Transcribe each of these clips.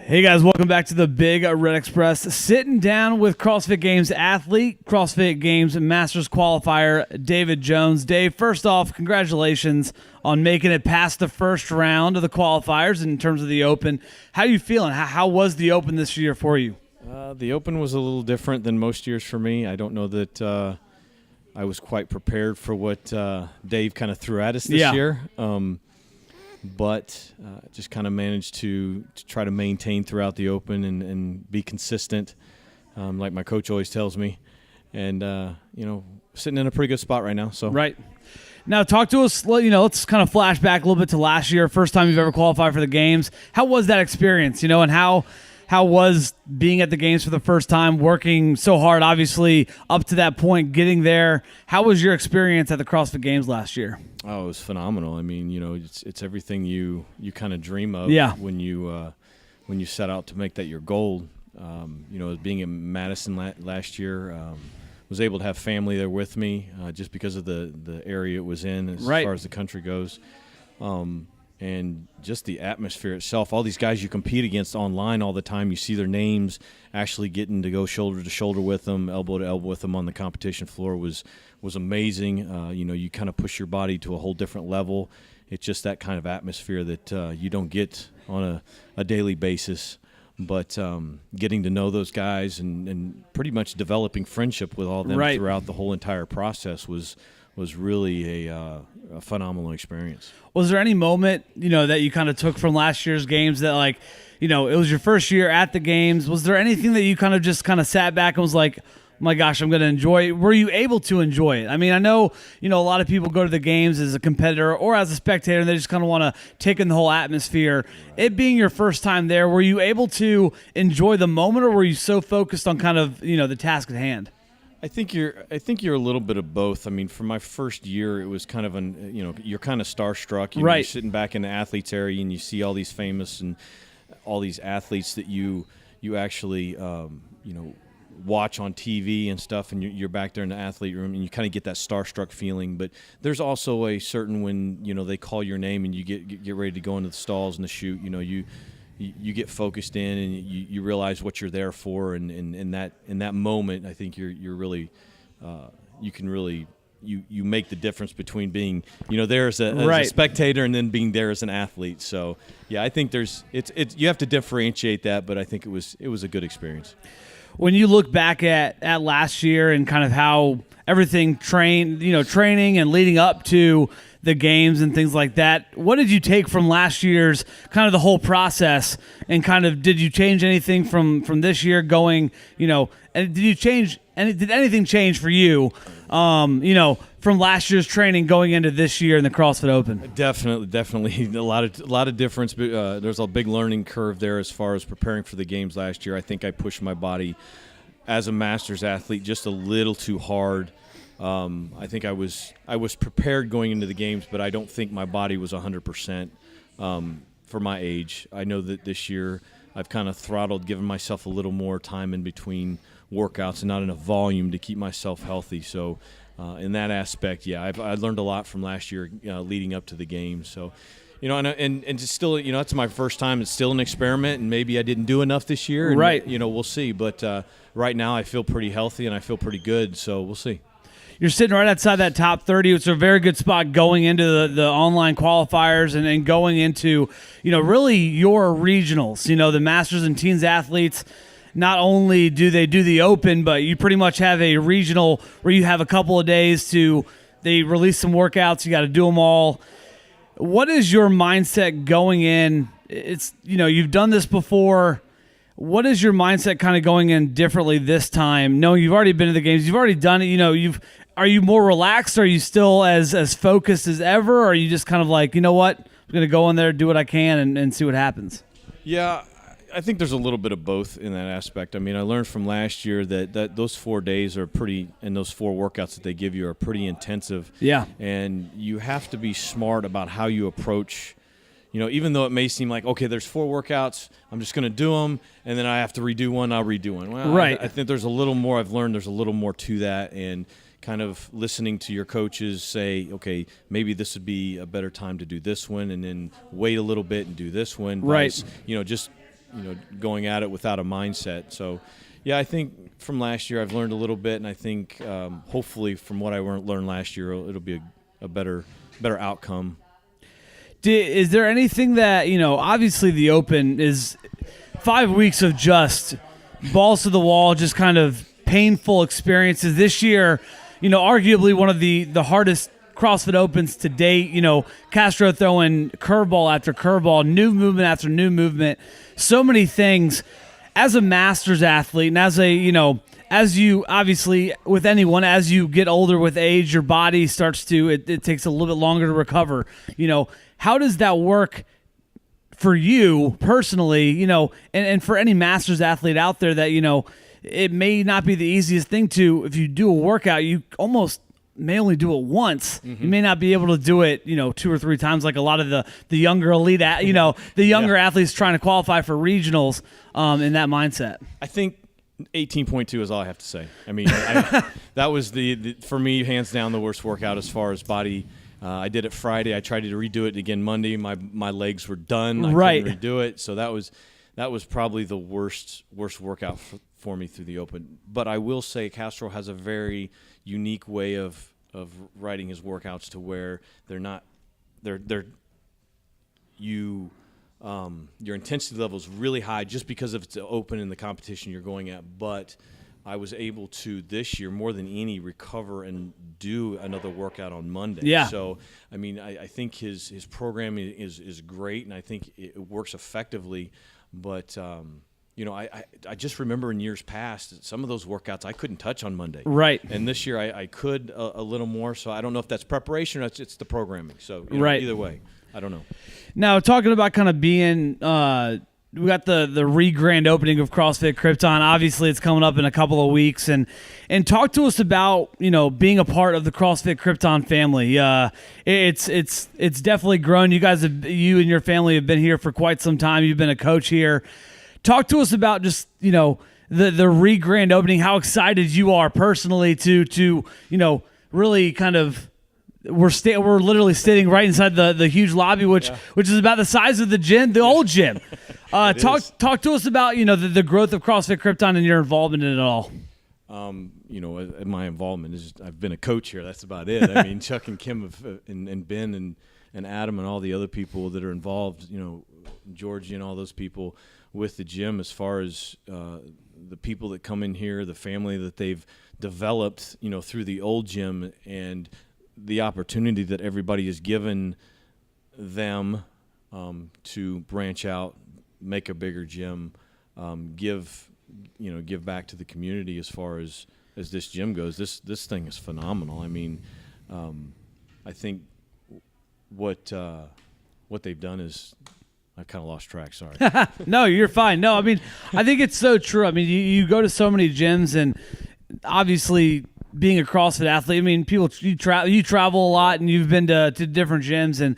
Hey guys, welcome back to the Big Red Express. Sitting down with CrossFit Games athlete, CrossFit Games Masters qualifier, David Jones. Dave, first off, congratulations on making it past the first round of the qualifiers in terms of the Open. How are you feeling? How was the Open this year for you? The Open was a little different than most years for me. I don't know that I was quite prepared for what Dave kind of threw at us this year. But just kind of managed to try to maintain throughout the Open and be consistent, like my coach always tells me. And, sitting in a pretty good spot right now. So Right. Now, talk to us, let's kind of flash back a little bit to last year, first time you've ever qualified for the Games. How was that experience, and how was being at the Games for the first time, working so hard, obviously, up to that point, getting there? How was your experience at the CrossFit Games last year? Oh, it was phenomenal. I mean, it's everything you kind of dream of when you set out to make that your goal. Being in Madison last year, was able to have family there with me just because of the area it was in as far as the country goes. And just the atmosphere itself, all these guys you compete against online all the time, you see their names, actually getting to go shoulder to shoulder with them, elbow to elbow with them on the competition floor was amazing. You kind of push your body to a whole different level. It's just that kind of atmosphere that you don't get on a daily basis. But getting to know those guys and pretty much developing friendship with all of them throughout the whole entire process was really a phenomenal experience. Was there any moment, that you kind of took from last year's Games that, it was your first year at the Games? Was there anything that you kind of sat back and was like, oh my gosh, I'm going to enjoy it? Were you able to enjoy it? I mean, I know, a lot of people go to the Games as a competitor or as a spectator, and they just kind of want to take in the whole atmosphere. It being your first time there, were you able to enjoy the moment, or were you so focused on kind of, the task at hand? I think you're a little bit of both. I mean, for my first year, it was kind of you're kind of starstruck. You're sitting back in the athletes area and you see all these famous and all these athletes that you actually watch on TV and stuff, and you're back there in the athlete room and you kind of get that starstruck feeling. But there's also a certain when they call your name and you get ready to go into the stalls and the chute. You get focused in and you realize what you're there for, and in that moment, I think you're really you can really you make the difference between being there as a spectator and then being there as an athlete. So yeah, I think you have to differentiate that, but I think it was a good experience. When you look back at last year and kind of how everything training and leading up to the Games and things like that, what did you take from last year's kind of the whole process, and kind of did you change anything from this year going, and did anything change for you, from last year's training going into this year in the CrossFit Open? Definitely a lot of difference. There's a big learning curve there as far as preparing for the Games last year. I think I pushed my body as a Masters athlete just a little too hard. I think I was prepared going into the Games, but I don't think my body was 100% for my age. I know that this year I've kind of throttled, given myself a little more time in between workouts and not enough volume to keep myself healthy. So in that aspect, I learned a lot from last year leading up to the Games. So, and it's still, it's my first time. It's still an experiment, and maybe I didn't do enough this year. And, we'll see. But right now I feel pretty healthy and I feel pretty good. So we'll see. You're sitting right outside that top 30. It's a very good spot going into the online qualifiers and going into, really your regionals. The Masters and Teens athletes, not only do they do the Open, but you pretty much have a regional where you have a couple of days they release some workouts. You got to do them all. What is your mindset going in? It's, you've done this before. What is your mindset kind of going in differently this time? Knowing you've already been to the Games, you've already done it. Are you more relaxed? Are you still as focused as ever? Or are you just kind of like, what? I'm going to go in there, do what I can, and see what happens? Yeah, I think there's a little bit of both in that aspect. I mean, I learned from last year that those 4 days are pretty, and those 4 workouts that they give you are pretty intensive. Yeah. And you have to be smart about how you approach. Even though it may seem like, okay, there's 4 workouts, I'm just going to do them, and then I have to redo one, I'll redo one. Well, I think there's a little more. I've learned there's a little more to that, and kind of listening to your coaches say, okay, maybe this would be a better time to do this one, and then wait a little bit and do this one. Right. Just going at it without a mindset. So, yeah, I think from last year I've learned a little bit, and I think hopefully from what I learned last year, it'll be a better outcome. Is there anything that, obviously the Open is 5 weeks of just balls to the wall, just kind of painful experiences. This year, arguably one of the hardest CrossFit Opens to date. Castro throwing curveball after curveball, new movement after new movement, so many things. As a masters athlete, and as you obviously with anyone, as you get older with age, your body starts to it takes a little bit longer to recover. How does that work for you personally? And for any masters athlete out there that it may not be the easiest thing to, if you do a workout, you almost may only do it once. Mm-hmm. You may not be able to do it, 2 or 3 times like a lot of the younger elite, the younger athletes trying to qualify for regionals in that mindset. I think 18.2 is all I have to say. I mean, that was the for me, hands down, the worst workout as far as body. I did it Friday. I tried to redo it again Monday. My legs were done. I couldn't redo it. So that was probably the worst workout for me through the Open. But I will say Castro has a very unique way of writing his workouts to where your intensity level is really high just because of it's Open and the competition you're going at. But I was able to this year more than any recover and do another workout on Monday. Yeah. So I mean, I think his programming is great, and I think it works effectively. But I just remember in years past some of those workouts I couldn't touch on Monday. Right. And this year I could a little more. So I don't know if that's preparation or it's the programming. So right. Either way, I don't know. Now talking about kind of being. We got the re-grand opening of CrossFit Krypton. Obviously, it's coming up in a couple of weeks, and talk to us about being a part of the CrossFit Krypton family. It's definitely grown. You and your family have been here for quite some time. You've been a coach here. Talk to us about just the re-grand opening. How excited you are personally to really kind of. We're literally sitting right inside the huge lobby, which is about the size of the gym, the old gym. Talk to us about the growth of CrossFit Krypton and your involvement in it all. My involvement is I've been a coach here. That's about it. I mean, Chuck and Kim and Ben and Adam and all the other people that are involved. Georgie and all those people with the gym. As far as the people that come in here, the family that they've developed, through the old gym and the opportunity that everybody has given them to branch out, make a bigger gym, give back to the community as far as this gym goes. This thing is phenomenal. I mean, I think what they've done is I kind of lost track. Sorry. No, you're fine. No, I mean, I think it's so true. I mean, you go to so many gyms, and obviously being a CrossFit athlete, I mean, you travel a lot, and you've been to different gyms,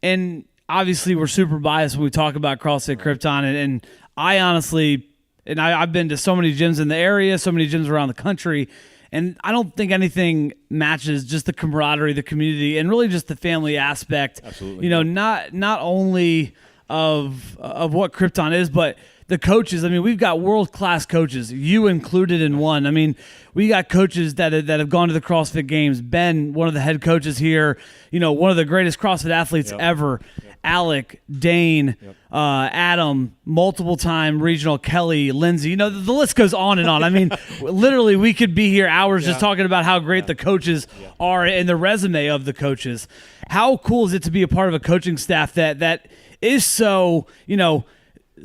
and obviously we're super biased when we talk about CrossFit Krypton, and I honestly, I've been to so many gyms in the area, so many gyms around the country, and I don't think anything matches just the camaraderie, the community, and really just the family aspect. Absolutely. Not only of what Krypton is, but the coaches. I mean, we've got world-class coaches, you included in one. I mean, we got coaches that have gone to the CrossFit Games. Ben, one of the head coaches here, one of the greatest CrossFit athletes ever. Yep. Alec, Dane, Adam, multiple-time regional, Kelly, Lindsay. The list goes on and on. I mean, literally, we could be here hours just talking about how great the coaches are and the resume of the coaches. How cool is it to be a part of a coaching staff that is so,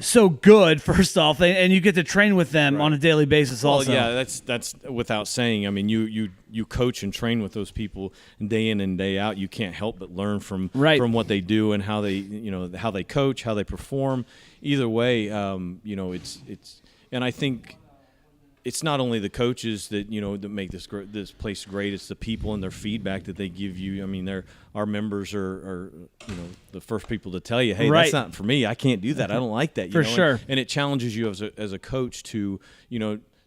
so good, first off, and you get to train with them on a daily basis also. Well, yeah, that's without saying. I mean, you coach and train with those people day in and day out. You can't help but learn from what they do and how they how they coach, how they perform. Either way, it's and I think it's not only the coaches that that make this place great. It's the people and their feedback that they give you. I mean, our members are the first people to tell you, hey, that's not for me. I can't do that. I don't like that. For sure. And it challenges you as a coach to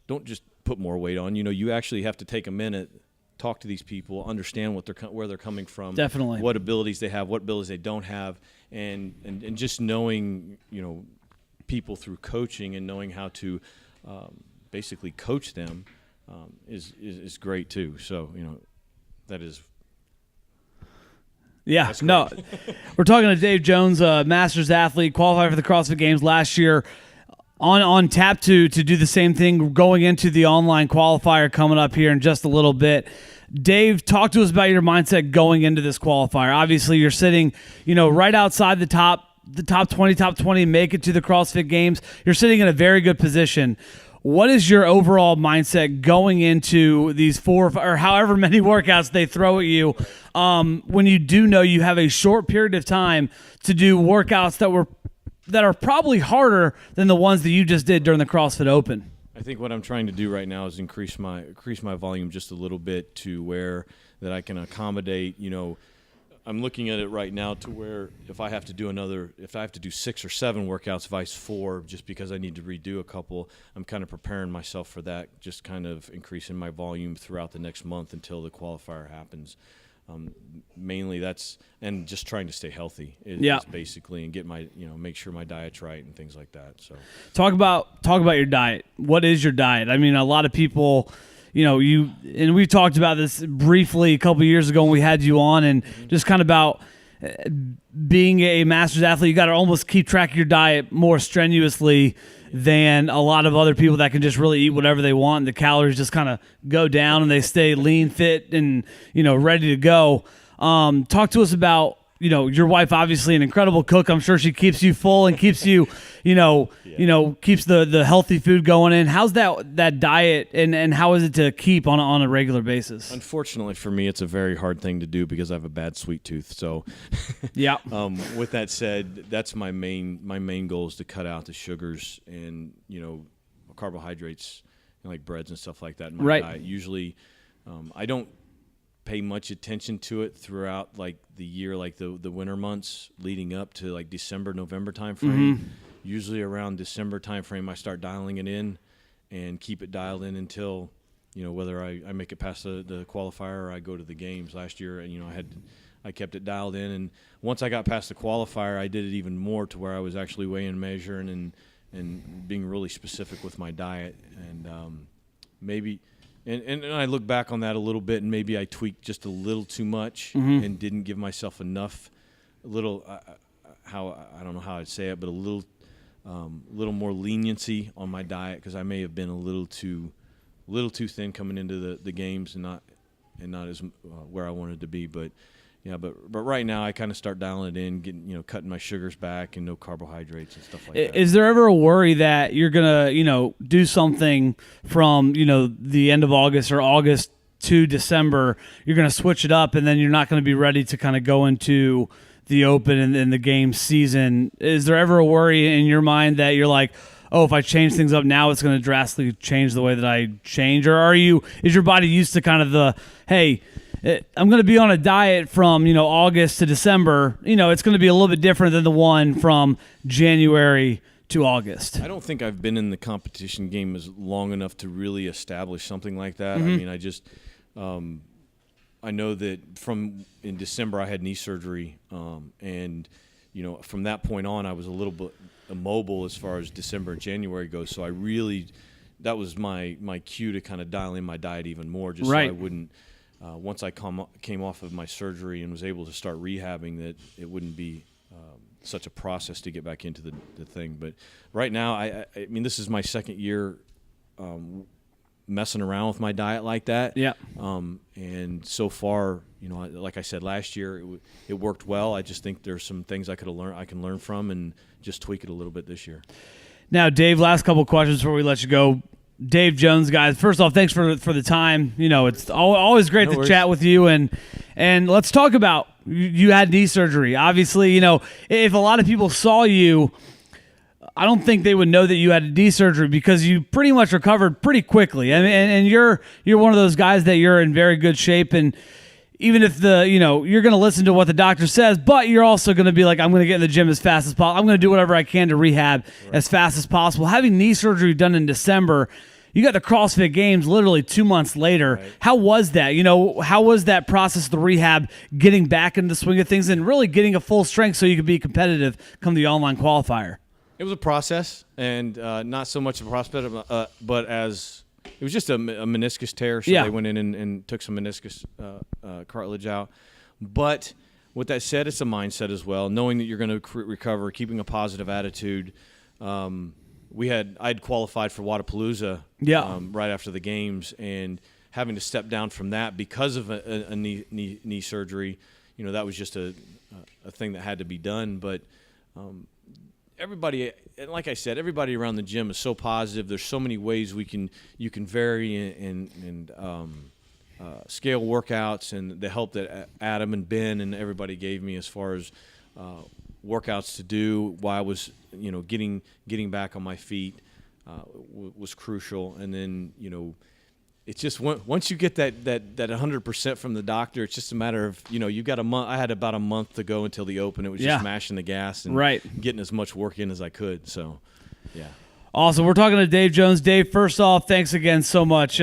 don't just put more weight on. You actually have to take a minute, talk to these people, understand where they're coming from. Definitely. What abilities they have, what abilities they don't have, and just knowing people through coaching and knowing how to basically coach them is great too. So, that is. Yeah, no, we're talking to Dave Jones, Masters athlete, qualified for the CrossFit Games last year, on tap to do the same thing going into the online qualifier coming up here in just a little bit. Dave, talk to us about your mindset going into this qualifier. Obviously, you're sitting, right outside the top 20, make it to the CrossFit Games. You're sitting in a very good position. What is your overall mindset going into these 4 or however many workouts they throw at you when you do know you have a short period of time to do workouts that are probably harder than the ones that you just did during the CrossFit Open? I think what I'm trying to do right now is increase my volume just a little bit to where that I can accommodate, I'm looking at it right now to where if I have to do 6 or 7 workouts, vice 4, just because I need to redo a couple, I'm kind of preparing myself for that, just kind of increasing my volume throughout the next month until the qualifier happens. Mainly that's, and just trying to stay healthy is basically, and get my, make sure my diet's right and things like that. So talk about your diet. What is your diet? I mean, a lot of people, and we talked about this briefly a couple of years ago when we had you on, and just kind of about being a Masters athlete, you got to almost keep track of your diet more strenuously than a lot of other people that can just really eat whatever they want and the calories just kind of go down and they stay lean, fit, and ready to go. Talk to us about your wife, obviously an incredible cook. I'm sure she keeps you full and keeps you keeps the healthy food going in. How's that diet and how is it to keep on a regular basis? Unfortunately for me, it's a very hard thing to do because I have a bad sweet tooth. So yeah. With that said, that's my main goal is to cut out the sugars and carbohydrates like breads and stuff like that in my diet. Usually I don't pay much attention to it throughout like the year, like the winter months leading up to like December, November time frame. Usually around December time frame I start dialing it in and keep it dialed in until whether I make it past the qualifier or I go to the games. Last year I kept it dialed in, and once I got past the qualifier I did it even more to where I was actually weighing, measuring, and being really specific with my diet, and maybe And I look back on that a little bit, and maybe I tweaked just a little too much and didn't give myself enough, I don't know how I'd say it, but a little more leniency on my diet, because I may have been a little too thin coming into the games and not as where I wanted to be. But yeah, but right now I kind of start dialing it in, getting cutting my sugars back and no carbohydrates and stuff like that. Is there ever a worry that you're gonna do something from the end of August or August to December, you're gonna switch it up and then you're not gonna be ready to kind of go into the Open and the game season? Is there ever a worry in your mind that you're like, oh, if I change things up now, it's going to drastically change the way that I change? Or is your body used to kind of the, hey, I'm going to be on a diet from, August to December. It's going to be a little bit different than the one from January to August. I don't think I've been in the competition game as long enough to really establish something like that. I mean, I just, I know that in December I had knee surgery, and from that point on I was a little bit immobile as far as December and January goes. So that was my cue to kind of dial in my diet even more, just so I wouldn't. Once I came off of my surgery and was able to start rehabbing, that it wouldn't be such a process to get back into the thing. But right now, I mean, this is my second year messing around with my diet like that. Yeah. And so far, like I said, last year it worked well. I just think there's some things I can learn from and just tweak it a little bit this year. Now, Dave, last couple of questions before we let you go. Dave Jones, guys, first off, thanks for the time. It's always great to chat with you, and let's talk about you had knee surgery. Obviously, if a lot of people saw you, I don't think they would know that you had knee surgery because you pretty much recovered pretty quickly. And you're one of those guys that you're in very good shape, and even if you're going to listen to what the doctor says, but you're also going to be like, I'm going to get in the gym as fast as possible. I'm going to do whatever I can to rehab as fast as possible. Having knee surgery done in December, you got the CrossFit Games literally 2 months later. Right. How was that? How was that process of the rehab, getting back into the swing of things and really getting a full strength so you could be competitive come the online qualifier? It was a process, and not so much a prospect, but as it was just a meniscus tear, so they went in and took some meniscus cartilage out. But with that said, it's a mindset as well, knowing that you're going to recover, keeping a positive attitude. I'd qualified for Wadapalooza right after the games, and having to step down from that because of a knee surgery, that was just a thing that had to be done. But everybody, like I said, everybody around the gym is so positive. There's so many ways you can vary and scale workouts, and the help that Adam and Ben and everybody gave me as far as workouts to do while I was getting back on my feet was crucial. And then it's just once you get that 100% from the doctor, it's just a matter of you got a month. I had about a month to go until the Open. It was just mashing the gas and getting as much work in as I could. So awesome. We're talking to Dave Jones. Dave, first off, thanks again so much.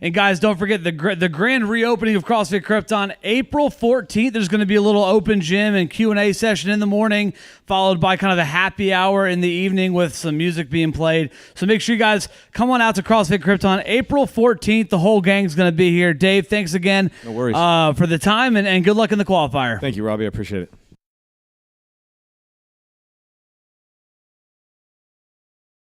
And guys, don't forget the grand reopening of CrossFit Krypton, April 14th. There's going to be a little open gym and Q&A session in the morning, followed by kind of the happy hour in the evening with some music being played. So make sure you guys come on out to CrossFit Krypton, April 14th. The whole gang's going to be here. Dave, thanks again no worries. For the time, and good luck in the qualifier. Thank you, Robbie. I appreciate it.